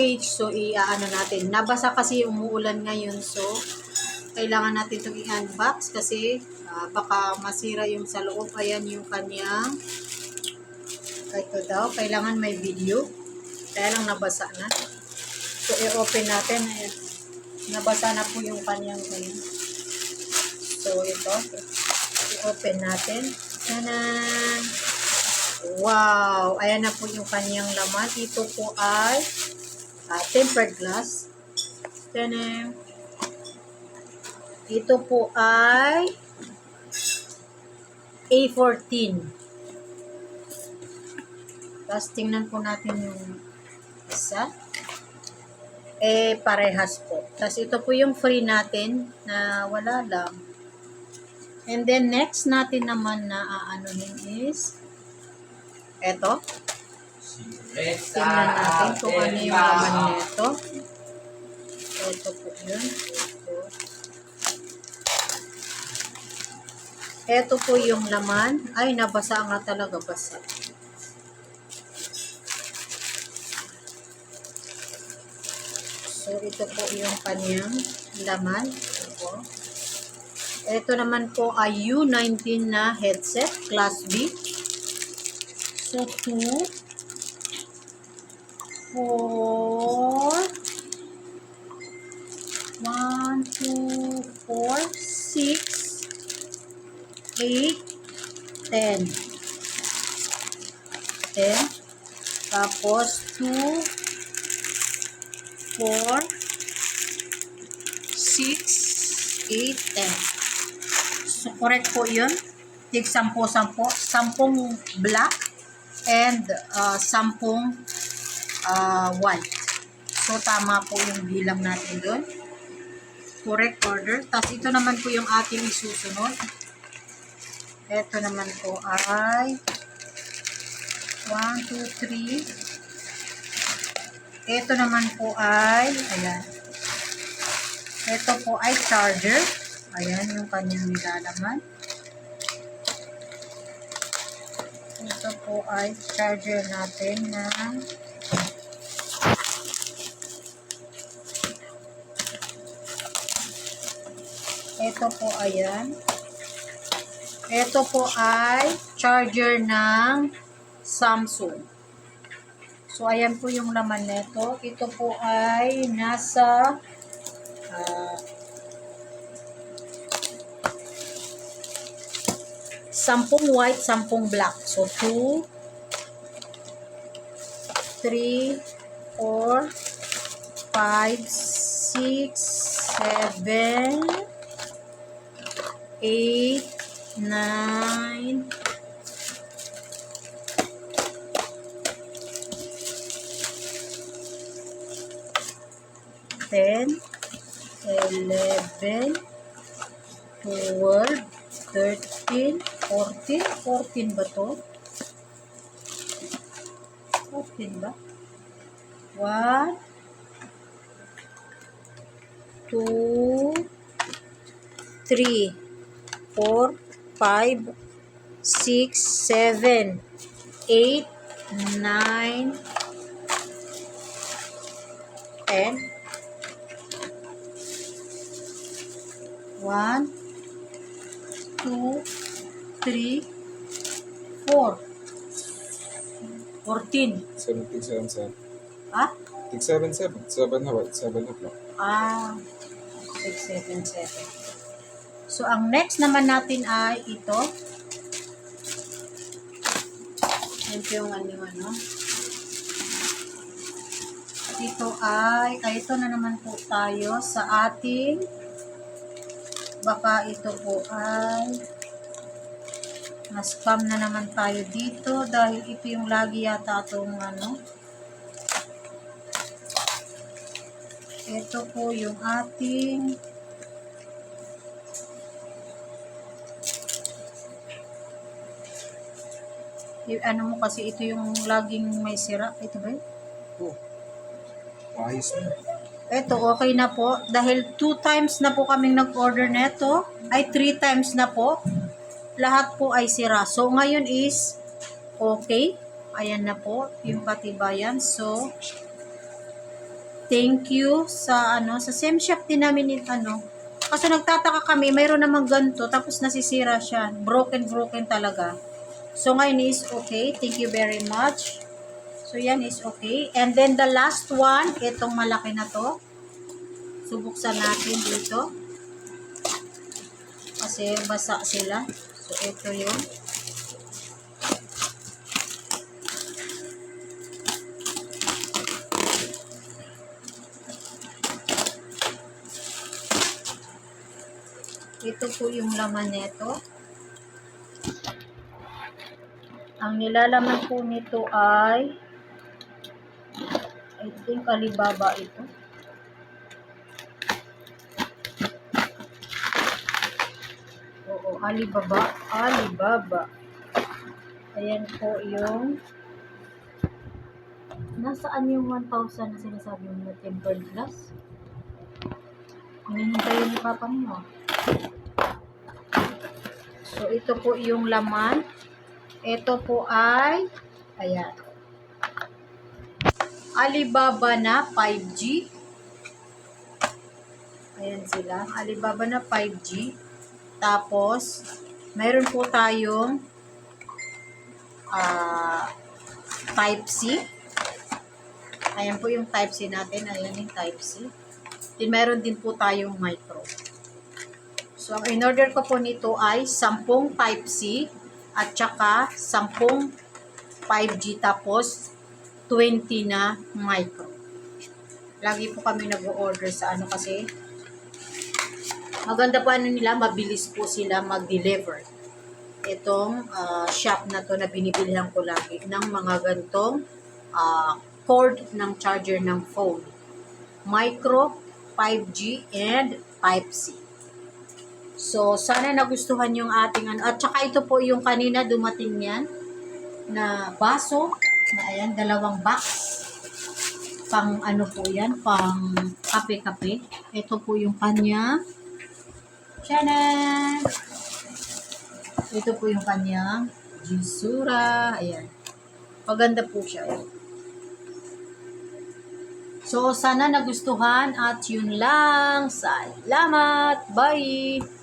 package. So, i-ano natin. Nabasa kasi umuulan ngayon. So, kailangan natin itong i-unbox kasi baka masira yung sa loob. Ayan yung kanyang, ito daw, kailangan may video. Kaya lang nabasa na. So, i-open natin. Ayan. Nabasa na po yung kanyang ganyan. So, ito. I-open natin. Tanan! Wow! Ayan na po yung kanyang laman. Ito po ay tempered glass. Tanan! Ito po ay A14. Tapos tingnan po natin yung isa. Parehas po. Tapos ito po yung free natin na wala lang. And then next natin naman na aanuhin is eto. Tingnan natin kung ano yung laman nito. Ito po yun. Ito po yung laman. Ay, nabasa nga talaga, basa. So, ito po yung kanyang laman. Ito naman po ay U19 na headset, Class B. So, 2, 4, 1, 2, 4, 6, 8, 10. 10. Tapos, 2, 4, 6, 8, 10. So, correct po yun. Tig 10, 10. 10 black and 10 white. So, tama po yung bilang natin doon. Correct order. Tapos, ito naman po yung ating isusunod. Ito naman po ay 1, 2, 3. Ito naman po ay, ayan. Ito po ay charger. Ayan yung kanyang nilalaman. Ito po ay charger natin na ito po, ayan. Ito po ay charger ng Samsung. So, ayan po yung laman nito. Ito po ay nasa 10 white, 10 black. So, 2, 3, 4, 5, 6, 7, 8, 9, 10, 11, 12, 13, 14. 14 ba to? 14 ba? 1, 2, 3, 4, 5, 6, 7, 8, 9, 10. 1, 2, 3, 4. 14. 7, 7, 7. Ah? 7, 7. 7 na white, 7 na black. 6, 7, 7. So, ang next naman natin ay ito. Ito yung ano. Ito ito na naman po tayo sa ating, baka ito po ay na-scam na naman tayo dito dahil ito yung lagi yata itong ano. Ito po yung ating ano mo kasi ito yung laging may sira. Ito ba yun? Oh. Ayos na. Ito, okay na po. Dahil 2 times na po kaming nag-order neto, ay 3 times na po. Lahat po ay sira. So, ngayon is okay. Ayan na po yung katibayan. So, thank you sa sa same shop din namin ni Kaso nagtataka kami, mayroon namang ganito, tapos nasisira siya. Broken talaga. So ngayon is okay. Thank you very much. So yan is okay. And then the last one, itong malaki na to. Subuksan natin dito. Kasi basa sila. So ito yun. Ito po yung laman nito. Ang nilalaman po nito ay I think Alibaba ito. Oo, Alibaba. Ayan po yung nasaan yung 1,000 na sinasabi mo na tempered glass? Hinihintay ni Papa mo. So, ito po yung laman. Ito po ay, ayan, Alibaba na 5G. Ayan sila. Alibaba na 5G. Tapos, mayroon po tayong Type-C. Ayan po yung Type-C natin. Ayan yung Type-C. Then, mayroon din po tayong micro. So, ang in-order ko po nito ay 10 Type-C at saka 10 5G tapos 20 na micro. Lagi po kami nag-order sa kasi maganda po nila, mabilis po sila mag-deliver. Itong shop na to na binibilihan ko lagi ng mga gantong cord ng charger ng phone. Micro, 5G, and Type-C. So, sana nagustuhan yung ating at saka ito po yung kanina dumating yan na baso na ayan, 2 box. Pang po yan, pang kape-kape. Ito po yung kanya. Tiyanan! Ito po yung kanyang Jinsura. Ayan. Paganda po siya. So, sana nagustuhan at yun lang. Salamat! Bye!